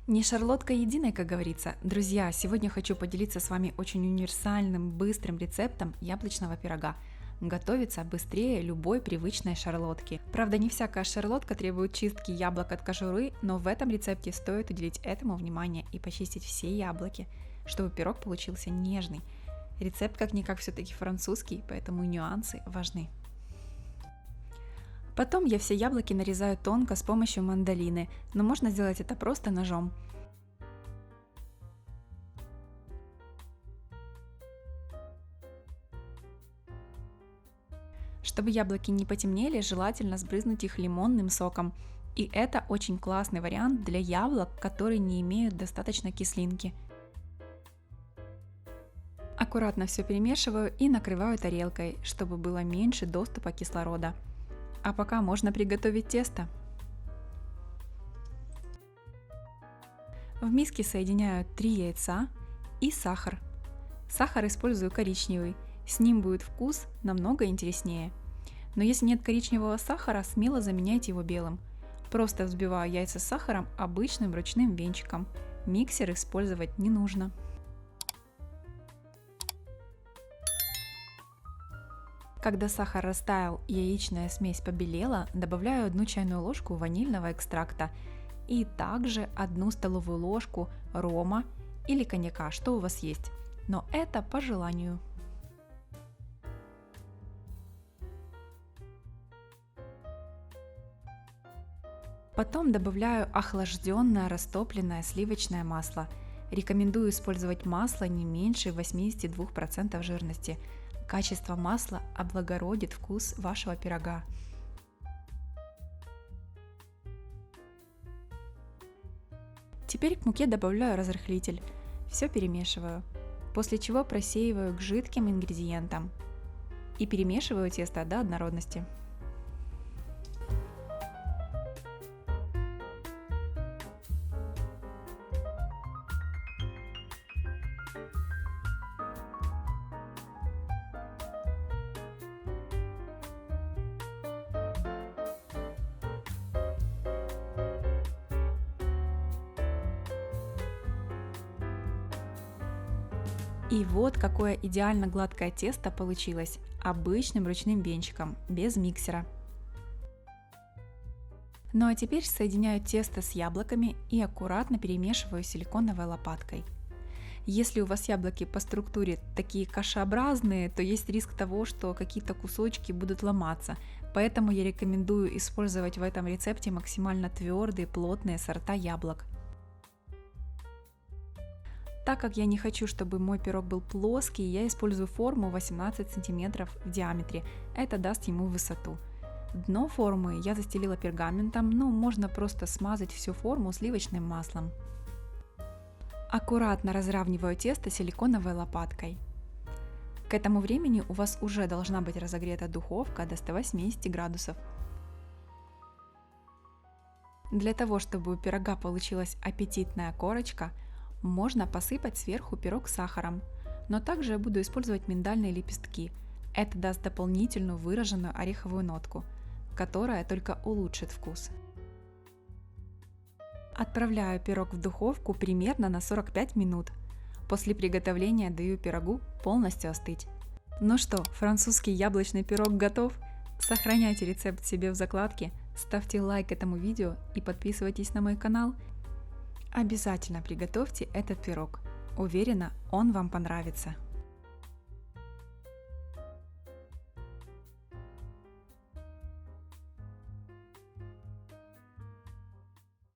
Не шарлотка единой, как говорится. Друзья, сегодня хочу поделиться с вами очень универсальным, быстрым рецептом яблочного пирога. Готовится быстрее любой привычной шарлотки. Правда, не всякая шарлотка требует чистки яблок от кожуры, но в этом рецепте стоит уделить этому внимание и почистить все яблоки, чтобы пирог получился нежный. Рецепт как-никак все-таки французский, поэтому нюансы важны. Потом я все яблоки нарезаю тонко с помощью мандолины, но можно сделать это просто ножом. Чтобы яблоки не потемнели, желательно сбрызнуть их лимонным соком. И это очень классный вариант для яблок, которые не имеют достаточно кислинки. Аккуратно все перемешиваю и накрываю тарелкой, чтобы было меньше доступа кислорода. А пока можно приготовить тесто. В миске соединяю 3 яйца и сахар. Сахар использую коричневый, с ним будет вкус намного интереснее. Но если нет коричневого сахара, смело заменяйте его белым. Просто взбиваю яйца с сахаром обычным ручным венчиком. Миксер использовать не нужно. Когда сахар растаял и яичная смесь побелела, добавляю 1 чайную ложку ванильного экстракта и также 1 столовую ложку рома или коньяка, что у вас есть, но это по желанию. Потом добавляю охлажденное растопленное сливочное масло. Рекомендую использовать масло не меньше 82% жирности. Качество масла облагородит вкус вашего пирога. Теперь к муке добавляю разрыхлитель. Все перемешиваю, после чего просеиваю к жидким ингредиентам и перемешиваю тесто до однородности. И вот какое идеально гладкое тесто получилось обычным ручным венчиком, без миксера. Ну а теперь соединяю тесто с яблоками и аккуратно перемешиваю силиконовой лопаткой. Если у вас яблоки по структуре такие кашеобразные, то есть риск того, что какие-то кусочки будут ломаться, поэтому я рекомендую использовать в этом рецепте максимально твердые, плотные сорта яблок. Так как я не хочу, чтобы мой пирог был плоский, я использую форму 18 см в диаметре. Это даст ему высоту. Дно формы я застелила пергаментом, но можно просто смазать всю форму сливочным маслом. Аккуратно разравниваю тесто силиконовой лопаткой. К этому времени у вас уже должна быть разогрета духовка до 180 градусов. Для того, чтобы у пирога получилась аппетитная корочка, можно посыпать сверху пирог сахаром, но также я буду использовать миндальные лепестки. Это даст дополнительную выраженную ореховую нотку, которая только улучшит вкус. Отправляю пирог в духовку примерно на 45 минут. После приготовления даю пирогу полностью остыть. Ну что, французский яблочный пирог готов? Сохраняйте рецепт себе в закладке, ставьте лайк этому видео и подписывайтесь на мой канал. Обязательно приготовьте этот пирог. Уверена, он вам понравится.